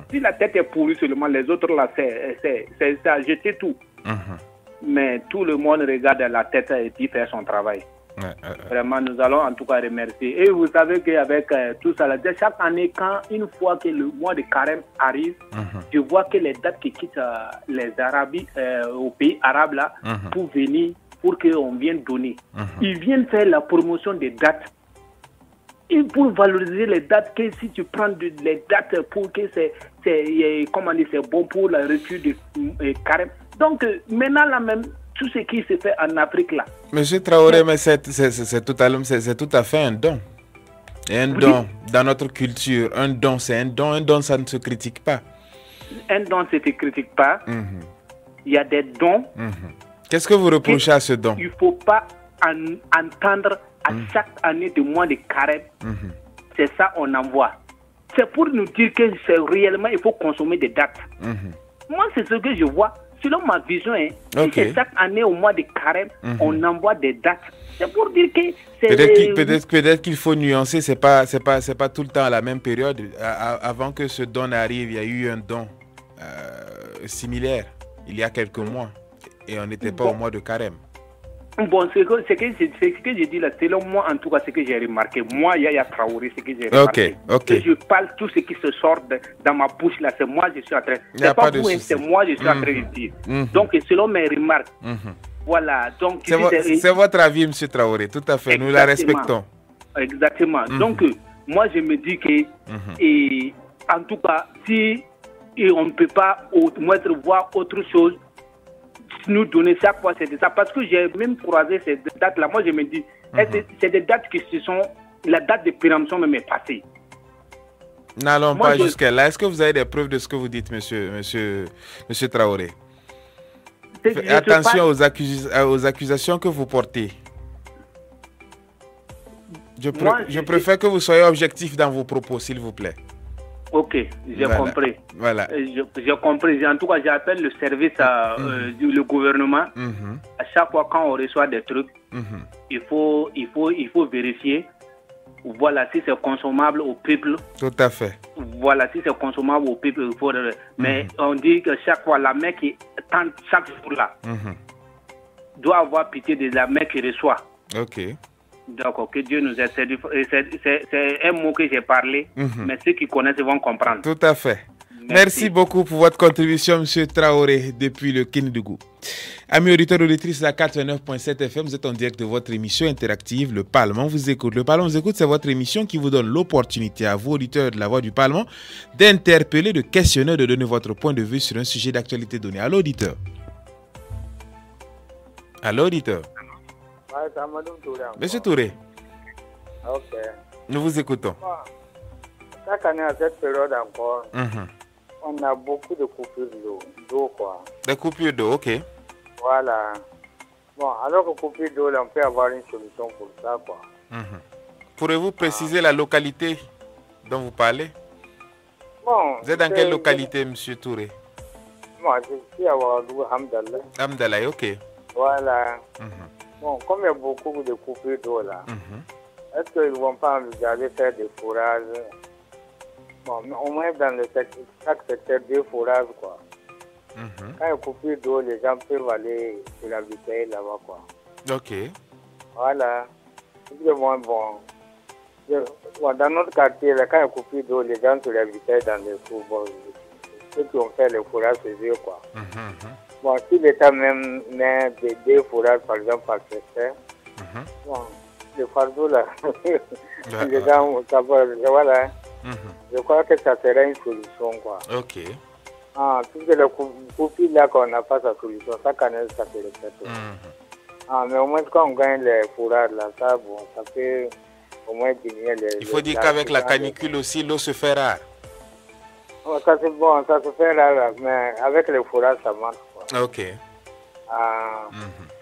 S7: Si la tête est pourrie seulement, les autres là, c'est à jeter tout. Mais tout le monde regarde la tête et puis fait son travail. Vraiment, nous allons en tout cas remercier. Et vous savez qu'avec tout ça, chaque année, une fois que le mois de carême arrive, je vois que les dates qui quittent les Arabies, aux pays arabes là, pour venir, pour qu'on vienne donner. Ils viennent faire la promotion des dates. Et pour valoriser les dates, que si tu prends les dates pour que c'est bon pour la rupture de carême. Donc maintenant là même, tout ce qui se fait en Afrique là.
S3: Monsieur Traoré, mais c'est tout à fait un don. Et un don dans notre culture, un don, c'est un don, ça ne se critique pas.
S7: Un don, ça ne se critique pas. Il y a des dons.
S3: Qu'est-ce que vous reprochez à ce don?
S7: Il ne faut pas entendre à chaque année de mois de carême. C'est ça on envoie. C'est pour nous dire que c'est réellement, il faut consommer des dates. Moi, c'est ce que je vois. Selon ma vision, si c'est chaque année au mois de carême, on envoie des dates. C'est pour dire que c'est...
S3: Peut-être qu'il faut nuancer, c'est pas tout le temps à la même période. Avant que ce don arrive, il y a eu un don similaire, il y a quelques mois. Et on n'était pas au mois de carême.
S7: Bon, ce que je dis là, selon moi, en tout cas, ce que j'ai remarqué. Moi, Yaya Traoré, ce que j'ai remarqué. Je parle tout ce qui se sort dans ma bouche là, c'est moi, je suis en train. C'est pas vous, c'est moi, je suis en train de dire. Donc, selon mes remarques, voilà. Donc,
S3: c'est votre avis, M. Traoré, tout à fait. Nous la respectons.
S7: Exactement. Donc, moi, je me dis que, et, en tout cas, si on ne peut pas au moins voir autre chose, nous donner chaque fois, c'est ça. Parce que j'ai même croisé ces dates-là. Moi, je me dis, c'est des dates qui se sont... La date de péremption même est passée.
S3: N'allons pas jusqu'à là. Est-ce que vous avez des preuves de ce que vous dites, monsieur Traoré? Attention aux accusations que vous portez. Je préfère que vous soyez objectif dans vos propos, s'il vous plaît.
S7: Ok, j'ai compris.
S3: Voilà.
S7: J'ai compris. En tout cas, j'appelle le service, le gouvernement. À chaque fois quand on reçoit des trucs, il faut vérifier. Voilà, si c'est consommable au peuple.
S3: Tout à fait.
S7: Voilà, si c'est consommable au peuple, il faut. Mais on dit que chaque fois, la main qui tente chaque jour là doit avoir pitié de la main qui reçoit.
S3: Ok.
S7: Donc, que Dieu nous aide. C'est un mot que j'ai parlé, mais ceux qui connaissent vont comprendre.
S3: Tout à fait. Merci beaucoup pour votre contribution, M. Traoré, depuis le Kénidougou. Amis auditeurs et auditrices de la 89.7 FM, vous êtes en direct de votre émission interactive, Le Parlement vous écoute. Le Parlement vous écoute, c'est votre émission qui vous donne l'opportunité à vous, auditeurs de la Voix du Parlement, d'interpeller, de questionner, de donner votre point de vue sur un sujet d'actualité donné. Allô, auditeur. Allô, auditeur. Monsieur Touré.
S5: Ok.
S3: Nous vous écoutons.
S5: Chaque année, à cette période encore, on a beaucoup de coupures d'eau, quoi.
S3: Des coupures d'eau, ok.
S5: Voilà. Bon, alors que coupure d'eau, on peut avoir une solution pour ça, quoi.
S3: Pourrez-vous préciser la localité dont vous parlez?
S5: Bon.
S3: Vous êtes dans quelle localité, monsieur Touré?
S5: Moi, je suis à Ouadou, Hamdallah.
S3: Hamdallah, ok.
S5: Voilà. Bon, comme il y a beaucoup de coupures d'eau là, est-ce qu'ils ne vont pas envisager faire des fourrages? Bon, au moins dans chaque secteur, 2 fourrages, quoi. Quand il y a coupure d'eau, les gens peuvent aller sur la bouteille là-bas, quoi.
S3: Ok.
S5: Voilà. C'est moins bon. Dans notre quartier, là, quand il y a coupure d'eau, les gens sur la bouteille dans les fours, bon, ceux qui ont fait le fourrage, c'est eux, quoi. Bon, si l'État même met des fourrages, par exemple, par secteur, bon, le fardeau, là, les gens, ça va, voilà. Je crois que ça serait une solution, quoi.
S3: Ok.
S5: Puisque le coupure, là, qu'on n'a pas sa solution, chaque année, ça se répète. Mais au moins, quand on gagne les fourrages, là, ça, bon, ça peut au moins diminuer les...
S3: Il faut dire qu'avec la canicule aussi, l'eau se fait rare.
S5: Ça, c'est bon, ça se fait rare, mais avec les fourrages, ça marche, quoi.
S3: Ok.
S5: Si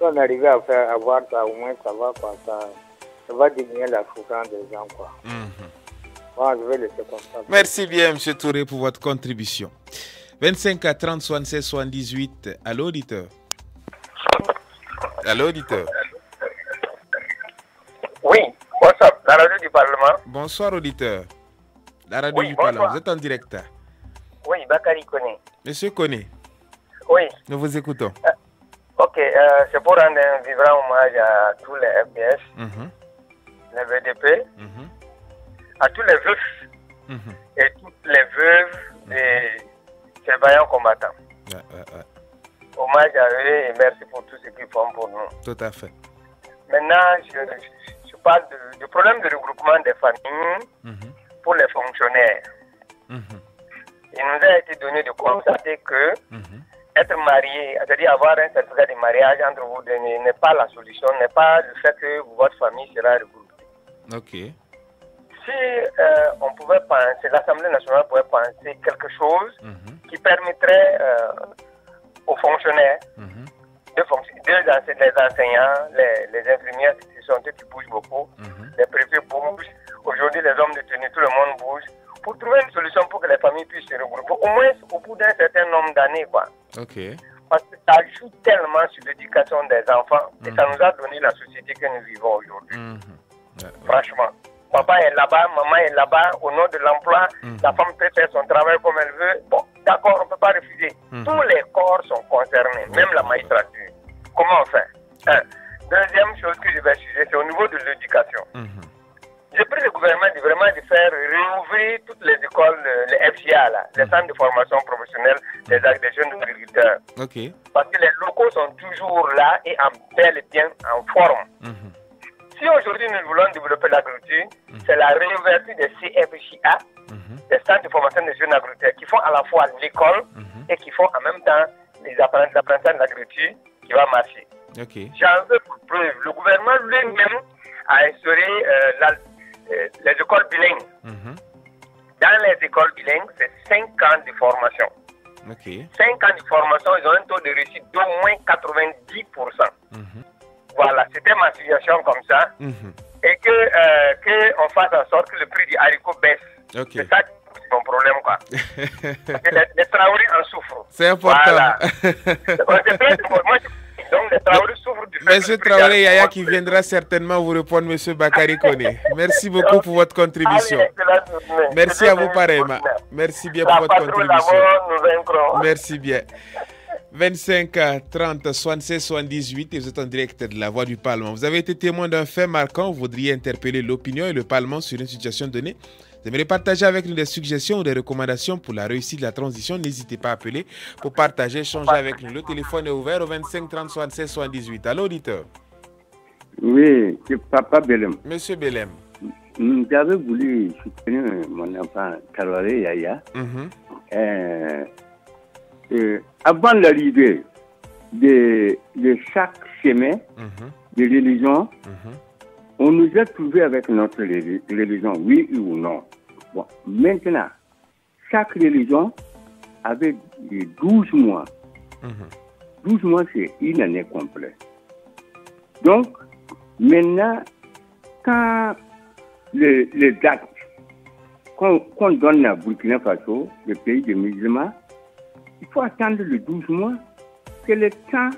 S5: on arrive à avoir ça, au moins ça va, quoi. Ça va diminuer la souffrance des gens, quoi. Bon, je vais laisser comme ça.
S3: Merci bien, M. Touré, pour votre contribution. 25 à 30, 76, 78. Allô, auditeur. Allô, auditeur.
S9: Oui, bonsoir, la radio du Parlement.
S3: Bonsoir, auditeur. La radio du Parlement, vous êtes en direct.
S9: Oui, Bakary Koné.
S3: Monsieur Koné.
S9: Oui.
S3: Nous vous écoutons.
S9: Ok, c'est pour rendre un vibrant hommage à tous les FDS, les VDP, à tous les veufs et toutes les veuves de ces vaillants combattants. Hommage à eux et merci pour tout ce qu'ils font pour nous.
S3: Tout à fait.
S9: Maintenant, je parle du problème de regroupement des familles pour les fonctionnaires. Il nous a été donné de constater que être marié, c'est-à-dire avoir un certificat de mariage entre vous deux n'est pas la solution, n'est pas le fait que votre famille sera regroupée.
S3: Ok.
S9: Si on pouvait penser, l'Assemblée nationale pouvait penser quelque chose qui permettrait aux fonctionnaires, les enseignants, les infirmières, ce sont eux qui bougent beaucoup, les préfets bougent, aujourd'hui les hommes de tenue, tout le monde bouge, pour trouver une solution pour que les familles puissent se regrouper, au moins au bout d'un certain nombre d'années, quoi.
S3: Ok.
S9: Parce que ça joue tellement sur l'éducation des enfants et ça nous a donné la société que nous vivons aujourd'hui. Franchement. Papa est là-bas, maman est là-bas, au nom de l'emploi, la femme peut faire son travail comme elle veut. Bon, d'accord, on ne peut pas refuser. Tous les corps sont concernés, même la magistrature. Comment on fait? Deuxième chose que je vais juger, c'est au niveau de l'éducation. J'ai pris le gouvernement de faire réouvrir toutes les écoles, les FCA, là, les centres de formation professionnelle des jeunes agriculteurs.
S3: Okay.
S9: Parce que les locaux sont toujours là et bel et bien en forme. Si aujourd'hui nous voulons développer l'agriculture, c'est la réouverture des CFJA, des centres de formation des jeunes agriculteurs, qui font à la fois l'école et qui font en même temps l'apprentissage de l'agriculture qui va marcher.
S3: Okay.
S9: J'en veux pour preuve. Le gouvernement lui-même a instauré les écoles bilingues. Dans les écoles bilingues, c'est 5 ans de formation. 5 ans de formation, ils ont un taux de réussite d'au moins 90%. Voilà, c'était ma suggestion comme ça. Et que on fasse en sorte que le prix du haricot baisse. C'est ça qui est mon problème, quoi. Parce que les Traoré en souffrent.
S3: C'est important.
S9: Voilà. Donc les Traoré souffrent du fait.
S3: Monsieur Traoré Yaya qui viendra certainement vous répondre, Monsieur Bakary Koné. Merci beaucoup pour votre contribution. Merci à vous pareillement. Merci bien pour votre contribution. Merci bien. 25 30 76 78 et vous êtes en direct de la Voix du Parlement. Vous avez été témoin d'un fait marquant. Vous voudriez interpeller l'opinion et le Parlement sur une situation donnée. Vous aimeriez partager avec nous des suggestions ou des recommandations pour la réussite de la transition. N'hésitez pas à appeler pour partager, échanger avec nous. Le téléphone est ouvert au 25 30 76 78. Allô, auditeur?
S6: Oui, c'est Papa Belem.
S3: Monsieur Belem.
S6: J'avais voulu soutenir mon enfant Traoré Yaya. Avant l'arrivée de chaque chemin de religion, on nous a trouvé avec notre religion, oui ou non. Bon, maintenant, chaque religion avait 12 mois. 12 mois, c'est une année complète. Donc, maintenant, quand les dates qu'on donne à Burkina Faso, le pays des musulmans, il faut attendre le 12 mois, c'est le temps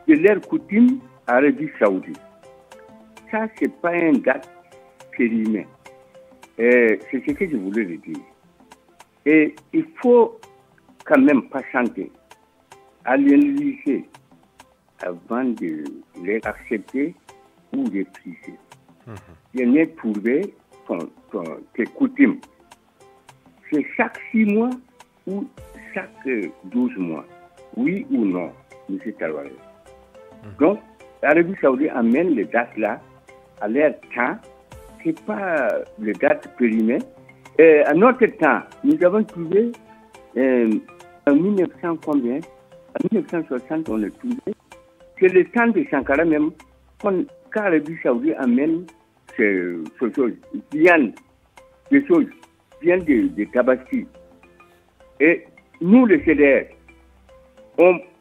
S6: de leur coutume à Arabie Saoudite. Ça, ce n'est pas une date périmée. C'est ce que je voulais le dire. Et il faut quand même patienter, analyser avant de les accepter ou de refuser. Je n'ai trouvé tes coutumes. C'est chaque 6 mois ou chaque 12 mois, oui ou non, M. Traoré. Donc, l'Arabie Saoudite amène les dates là à leur temps, ce n'est pas les dates périmées. À notre temps, nous avons trouvé en 1900 combien? En 1960, on a trouvé. C'est le temps de Sankara même, quand l'Arabie Saoudite amène ces choses, viennent de Tabaski. Et nous, les CDR,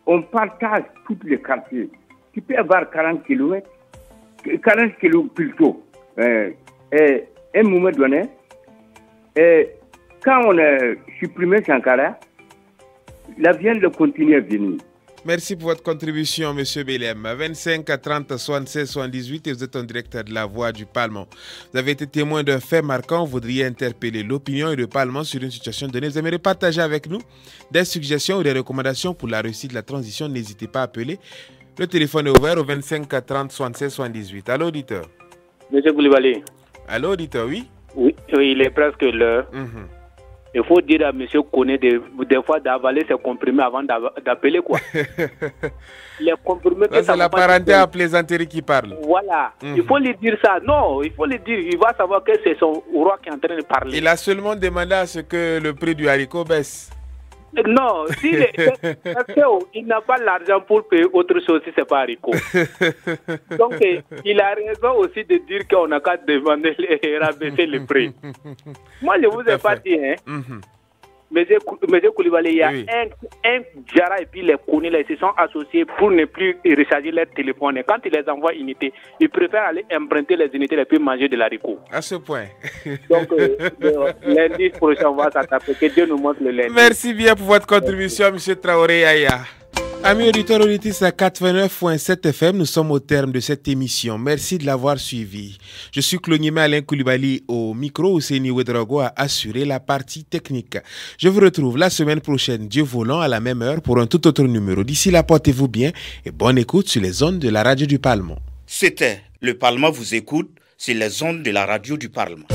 S6: on partage tous les quartiers. Tu peux avoir 40 km, 40 km plutôt. À un moment donné, quand on a supprimé Sankara, la viande continue à venir.
S3: Merci pour votre contribution, M. Belem. 25 à 30 76 78 et vous êtes en direct de la Voix du Parlement. Vous avez été témoin d'un fait marquant. Vous voudriez interpeller l'opinion et le Parlement sur une situation donnée. Vous aimeriez partager avec nous des suggestions ou des recommandations pour la réussite de la transition. N'hésitez pas à appeler. Le téléphone est ouvert au 25 à 30 76 78. Allô, auditeur?
S10: Monsieur Koulibaly.
S3: Allô, auditeur, oui?
S10: Oui, il est presque l'heure. Il faut dire à M. Koné des fois d'avaler ses comprimés avant d'appeler, quoi. Les comprimés que
S3: c'est la parenté à plaisanterie qui parle.
S10: Voilà. Il faut lui dire ça. Non, il faut lui dire. Il va savoir que c'est son roi qui est en train de parler.
S3: Il a seulement demandé à ce que le prix du haricot baisse.
S10: Non, il n'a pas l'argent pour payer autre chose si ce n'est pas haricot. Donc, il a raison aussi de dire qu'on n'a qu'à demander et rabaisser le prix. Moi, je ne vous ai pas dit, hein. Monsieur Koulibaly, il y a un Jara et puis les Koni, ils se sont associés pour ne plus recharger leurs téléphones. Et quand ils les envoient unités, ils préfèrent aller emprunter les unités et puis manger de l'haricot.
S3: À ce point.
S10: Donc, lundi prochain, on va s'attaquer. Que Dieu nous montre le lundi.
S3: Merci bien pour votre contribution, M. Traoré Aya. Amis auditeurs auditrices à 89.7 FM, nous sommes au terme de cette émission. Merci de l'avoir suivi. Je suis Clonimé Alain Koulibaly au micro, Ousseini Ouedraogo a assuré la partie technique. Je vous retrouve la semaine prochaine, Dieu voulant, à la même heure pour un tout autre numéro. D'ici là, portez-vous bien et bonne écoute sur les ondes de la radio du Parlement.
S1: C'était Le Parlement vous écoute sur les ondes de la radio du Parlement.